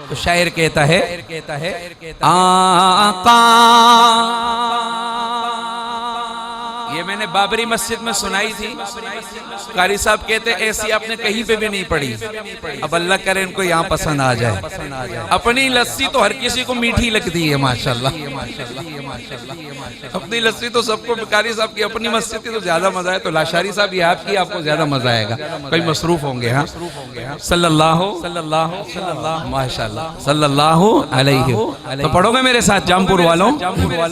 تو شاعر کہتا ہے آقا، یہ میں نے بابری مسجد میں سنائی تھی، قاری صاحب کہتے ایسی آپ نے کہیں پہ بھی نہیں پڑھی، اب اللہ کرے ان کو یہاں پسند آ جائے۔ اپنی لسی تو ہر کسی کو میٹھی لگتی ہے ماشاءاللہ، اپنی لسی تو سب کو، قاری صاحب کی اپنی مسجد کی تو زیادہ مزہ ہے، تو لاشاری صاحب یہ آپ کی، آپ کو زیادہ مزہ آئے گا، کوئی مصروف ہوں گے۔ ہاں صلی اللہ ماشاءاللہ صلی اللہ علیہ، تو پڑھو گے میرے ساتھ جامپور والوں،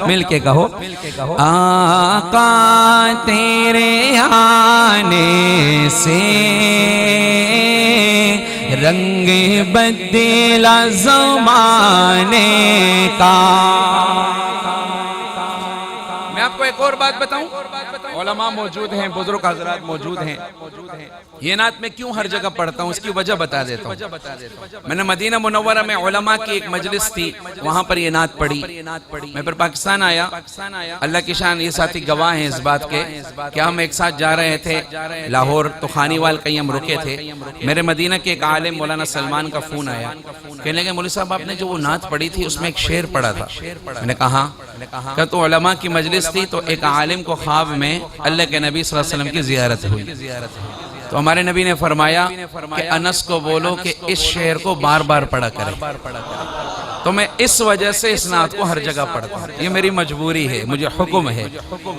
مل کے کہو آقا تیرے آنے سے رنگ بدلا زمانے کا۔ میں آپ کو ایک اور بات بتاؤں، علماء موجود ہیں، بزرگ حضرات موجود ہیں، یہ نعت میں کیوں ہر جگہ پڑھتا ہوں اس کی وجہ بتا دیتا ہوں۔ میں نے مدینہ منورہ میں علماء کی ایک مجلس تھی، وہاں پر یہ نعت پڑھی، میں پھر پاکستان آیا، اللہ کی شان یہ ساتھی گواہ ہیں اس بات کے کہ ہم ایک ساتھ جا رہے تھے لاہور، تو خانیوال کہیں ہم رکے تھے، میرے مدینہ کے ایک عالم مولانا سلمان کا فون آیا، کہنے لگے مولوی صاحب آپ نے جو وہ نعت پڑھی تھی اس میں ایک شعر پڑھا تھا۔ میں نے کہا کہ تو علماء کی مجلس تھی، تو ایک عالم کو خواب میں اللہ کے نبی صلی اللہ علیہ وسلم کی زیارت ہوئی، تو ہمارے نبی نے فرمایا کہ انس کو بولو کہ اس شعر کو بار بار پڑھا کرے، تو میں اس وجہ سے اس نعت کو ہر جگہ پڑھتا ہوں، یہ میری مجبوری ہے، مجھے حکم ہے،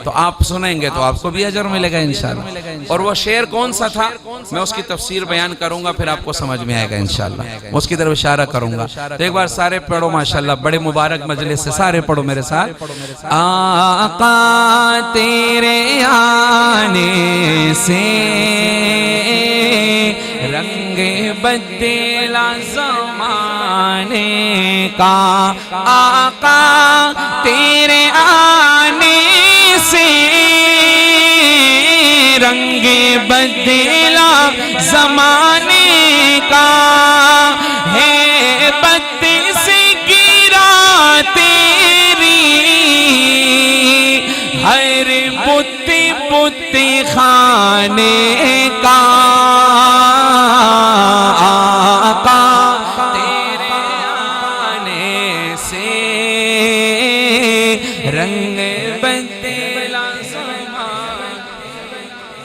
تو آپ سنیں گے تو آپ کو بھی اجر ملے گا انشاءاللہ۔ اور وہ شعر کون سا تھا میں اس کی تفسیر بیان کروں گا، پھر آپ کو سمجھ میں آئے گا انشاءاللہ، اس کی طرف اشارہ کروں گا۔ تو ایک بار سارے پڑھو ماشاءاللہ، بڑے مبارک مجلس سے سارے پڑھو میرے ساتھ۔ آقا تیرے آنے سے رنگ بدلا زمانے کا، آقا تیرے آنے سے رنگ بدلا زمانے کا، ہے بت سے گرا تیری ہر بت بت خانے کا،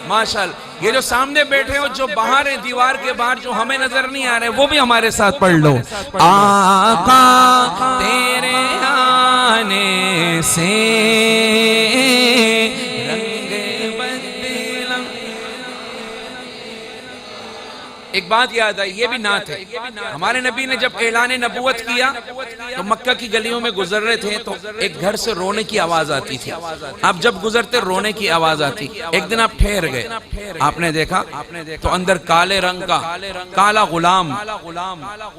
ماشاءاللہ۔ یہ جو سامنے بیٹھے ہو، جو باہر ہیں دیوار کے باہر، جو ہمیں نظر نہیں آ رہے، وہ بھی ہمارے ساتھ پڑھ لو۔ آقا تیرے آنے سے رنگ بدلا۔ ایک بات یاد آئی، یہ بھی نعت ہے، ہمارے نبی نے جب اعلان نبوت کیا تو مکہ کی گلیوں میں گزر رہے تھے، تو ایک گھر سے رونے کی آواز آتی تھی، آپ جب گزرتے رونے کی آواز آتی۔ ایک دن آپ ٹھہر گئے، آپ نے دیکھا تو اندر کالے رنگ کا کالا غلام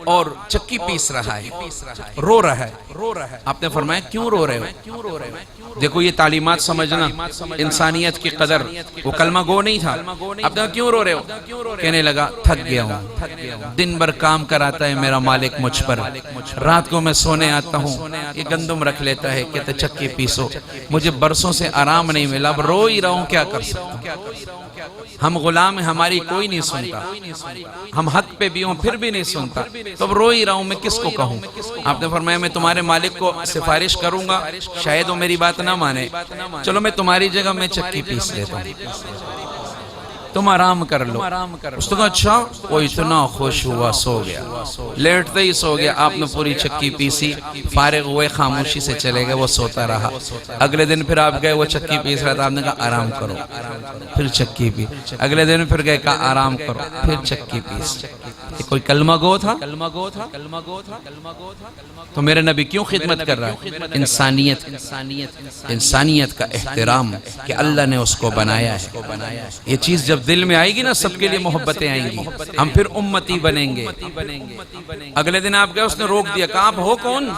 اور چکی پیس رہا ہے، رو رہا ہے۔ آپ نے فرمایا کیوں رو رہے ہو؟ دیکھو یہ تعلیمات سمجھنا، انسانیت کی قدر، وہ کلمہ گو نہیں تھا۔ آپ نے کیوں رو رہے ہو؟ کہنے لگا تھک گیا ہوں، دن بھر کام کراتا ہے میرا مالک مجھ پر، رات کو میں سونے آتا ہوں، یہ گندم رکھ لیتا ہے، کہتے چکی پیسو، مجھے برسوں سے آرام نہیں ملا، اب رو ہی رہا ہوں، کیا کر سکتا ہوں؟ ہم غلام ہیں، ہماری کوئی نہیں سنتا، ہم حق پہ بھی ہوں پھر بھی نہیں سنتا، تو اب رو ہی رہا ہوں، میں کس کو کہوں؟ آپ نے فرمایا میں تمہارے مالک کو سفارش کروں گا، شاید وہ میری بات نہ مانے، چلو میں تمہاری جگہ میں چکی پیس لیتا ہوں، تم آرام کر لو۔ اس نے کہا اچھا، وہ اتنا خوش ہوا، سو گیا، لیٹتے ہی سو گیا۔ آپ نے پوری چکی پیسی، فارغ ہوئے، خاموشی سے چلے گئے، وہ سوتا رہا۔ اگلے دن پھر آپ گئے، وہ چکی پیس رہا تھا، آپ نے کہا آرام کرو، پھر چکی پی۔ اگلے دن پھر گئے، کہا آرام کرو، پھر چکی پیس۔ یہ کوئی کلمہ گو تھا؟ تو میرے نبی کیوں خدمت کر رہا ہے؟ انسانیت کا احترام کہ اللہ نے اس کو بنایا ہے۔ یہ چیز جب دل میں آئے گی نا، سب کے لیے محبتیں آئیں گی، ہم پھر امتی بنیں گے۔ اگلے دن آپ گئے، اس نے روک دیا، کہا آپ ہو کون؟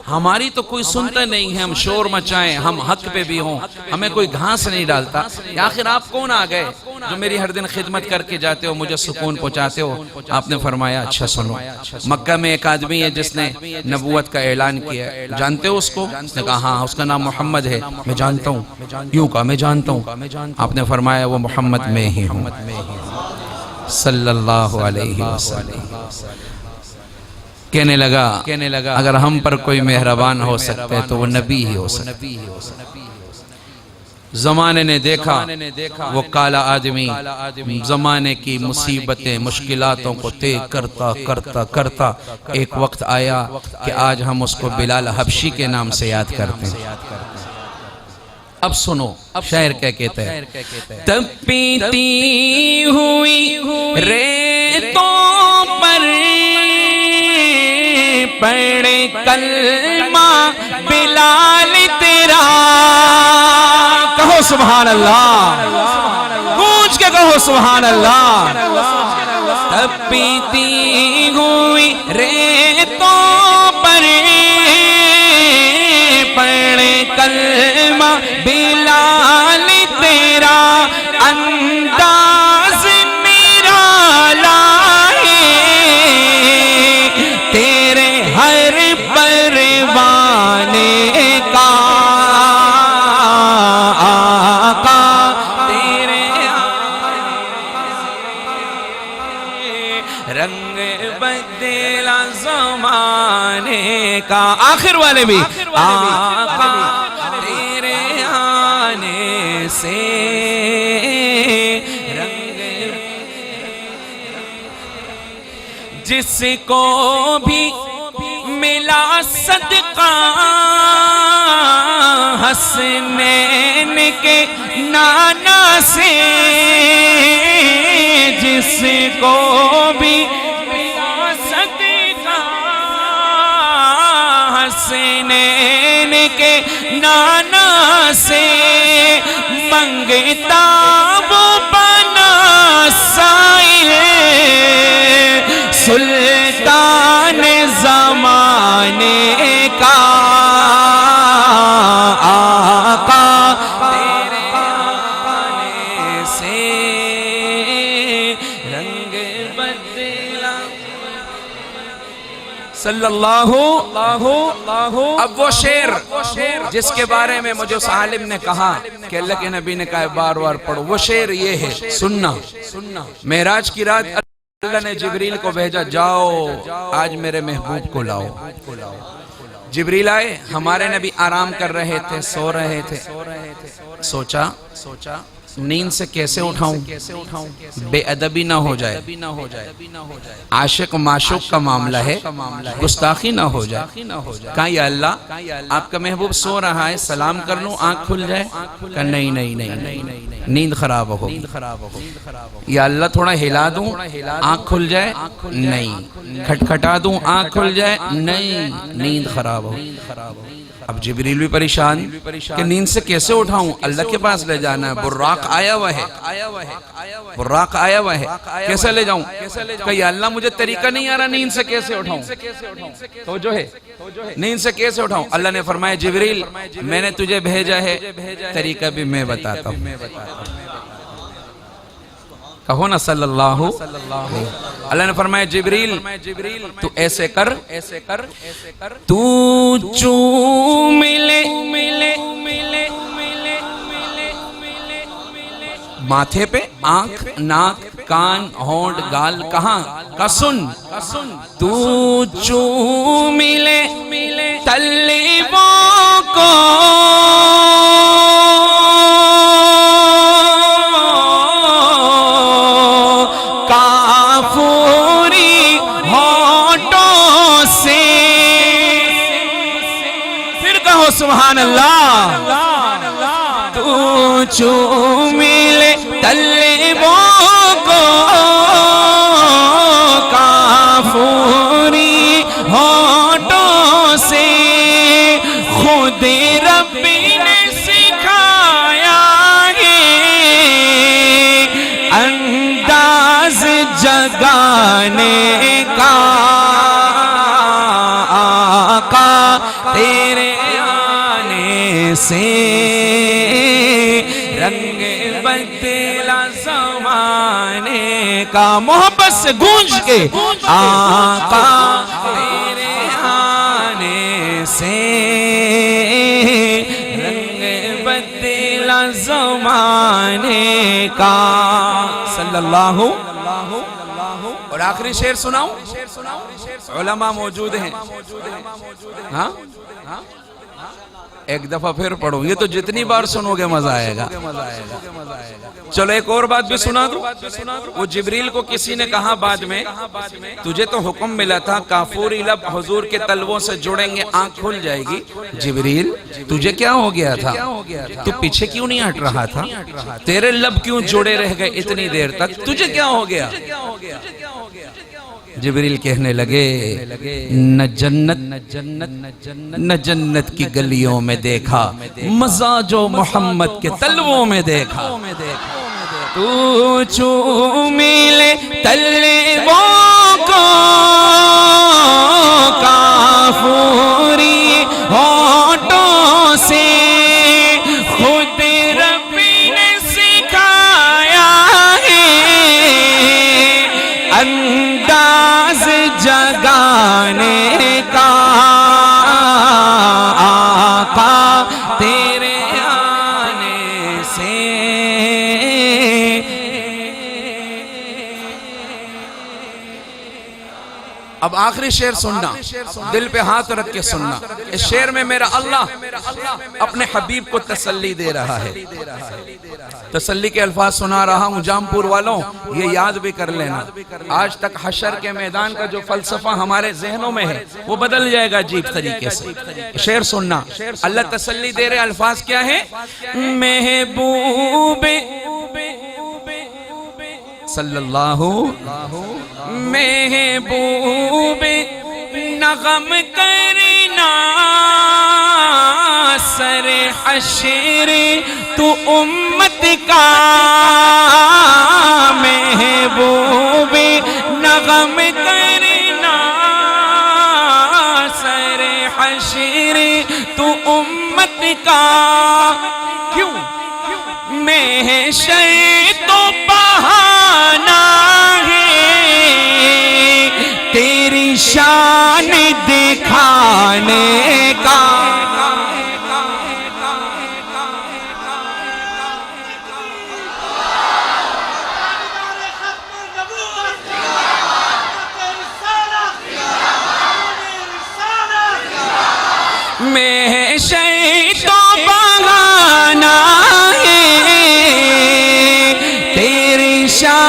ہماری تو کوئی سنتا نہیں ہے، ہم شور مچائیں، ہم حق پہ بھی ہوں، ہمیں کوئی گھاس نہیں ڈالتا، آخر آپ کون آ گئے جو میری ہر دن خدمت کر کے جاتے ہو، مجھے سکون پہنچاتے ہو؟ آپ نے فرمایا اچھا سنو، مکہ میں ایک آدمی ہے جس نے نبوت کا اعلان کیا، جانتے ہو اس کو؟ اس نے کہا ہاں، اس کا نام محمد ہے۔ میں جانتا ہوں، یوں کہا میں جانتا ہوں۔ آپ نے فرمایا وہ محمد میں ہی ہوں۔ صلی اللہ علیہ وسلم کہنے لگا اگر ہم پر کوئی مہربان ہو سکتے تو وہ نبی ہی ہو سکتے. زمانے نے دیکھا وہ کالا آدمی زمانے کی مصیبتیں مشکلاتوں کو طے کرتا کرتا کرتا ایک وقت آیا کہ آج ہم اس کو بلال حبشی کے نام سے یاد کرتے ہیں. اب سنو شاعر کیا کہتا ہے. تپتی ہوئی ریتوں پر پڑھے کلمہ بلال تیرا. کہو سبحان اللہ, گونج کے کہو سبحان اللہ. تپتی ہوئی ریتوں پر پڑھے کلمہ بلال تیرا, انداز میرا لائے تیرے ہر پروانے کا آقا, تیرے رنگ بدلا زمانے کا. آخر والے بھی آقا تیرے آنے سے رنگ, جس کو بھی ملا صدقہ حسنین کے نانا سے, جس کو بھی ملا صدقہ حسنین کے نانا سے, منگتا وہ بنا سائل سلطان زمانے کا آقا تیرے آنے سے رنگ بدلا. صلی اللہ. اب وہ شعر جس کے بارے میں مجھے اس عالم نے کہا کہ اللہ کے نبی نے کہا بار بار پڑھو, وہ شعر یہ ہے سننا. معراج کی رات اللہ نے جبریل کو بھیجا, جاؤ آج میرے محبوب کو لاؤ. جبریل آئے, ہمارے نبی آرام کر رہے تھے, سو رہے تھے. سوچا نیند سے کیسے اٹھاؤں, بے ادبی نہ ہو جائے, عاشق معشوق کا معاملہ ہے, گستاخی نہ ہو جائے. کہا یا اللہ آپ کا محبوب سو رہا ہے, سلام کر لوں آنکھ کھل جائے. کہا نہیں, نیند خراب ہو. یا اللہ تھوڑا ہلا دوں آنکھ کھل جائے, نہیں. کھٹکھٹا دوں آنکھ کھل جائے, نہیں, نیند خراب ہو. اب جبریل بھی پریشان کہ نیند سے کیسے اٹھاؤں, اللہ کے پاس لے جانا ہے, براق آیا ہوا ہے, براق آیا ہوا ہے, کیسے لے جاؤں. کہ یا اللہ مجھے طریقہ نہیں آ رہا نیند سے کیسے اٹھاؤں, تو جو ہے نیند سے کیسے اٹھاؤں. اللہ نے فرمایا جبریل میں نے تجھے بھیجا ہے, طریقہ بھی میں بتاتا ہوں. کہو نا صلی اللہ. اللہ نے فرمایا جبریل تو ایسے کر, تو چوم لے ماتھے پہ, آنکھ ناک کان ہونٹ گال کہاں کا سن, تو چوم لے طلبوں کو کافوری ہونٹوں سے. پھر کہو سبحان اللہ. تو چوم لے طلبوں کو کافوری ہونٹوں سے, خود ربی نے سکھایا ہے انداز جگانے کا. آقا تیرے آنے سے رنگ بدلا زمانے کا. محبت سے گونج کے آقا تیرے آنے سے رنگ بدلا زمانے کا. صلی اللہ اور آخری شعر سناؤں؟ علماء موجود ہیں، ہاں ایک دفعہ پھر پڑھو، یہ تو جتنی بار سنو گے مزہ آئے گا۔ چلو ایک اور بات بھی سنا دوں۔ وہ جبریل کو کسی نے کہا بعد میں، تجھے تو حکم ملا تھا کافوری لب حضور کے تلووں سے جڑیں گے آنکھ کھل جائے گی، جبریل تجھے کیا ہو گیا تھا؟ تو پیچھے کیوں نہیں ہٹ رہا تھا؟ تیرے لب کیوں جوڑے رہ گئے اتنی دیر تک؟ تجھے کیا ہو گیا؟ جبریل کہنے لگے نہ جنت کی گلیوں میں دیکھا، مزہ جو محمد کے تلووں میں دیکھا۔ تو چومی لے تلووں کو کافوری ہونٹوں سے، خود رب نے سکھایا ہے انداز جگانے کا، آقا تیرے آنے سے۔ اب آخری شعر سننا، دل پہ ہاتھ رکھ کے سننا۔ اس شعر میں میرا اللہ اپنے حبیب کو تسلی دے رہا ہے۔ تسلی کے الفاظ سنا رہا ہوں، جامپور والوں یہ یاد بھی کر لینا، آج تک حشر کے میدان کا جو فلسفہ ہمارے ذہنوں میں ہے وہ بدل جائے گا عجیب طریقے سے۔ شعر سننا، اللہ تسلی دے رہے، الفاظ کیا ہے؟ محبوب صلی اللہ محبوب نغم کرنا سر حشر تو امت کا، محبوب نغم کرنا سر حشر تو امت کا۔ کیوں؟ محشر تو بہانہ ہے تیری شان دکھانے کا۔ محشر تو بہانہ ہے تیری شان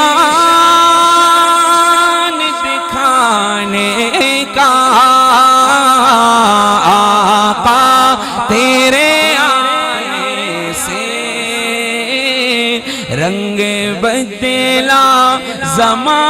دکھانے کا، آقا تیرے آنے سے رنگ بدلا زمانہ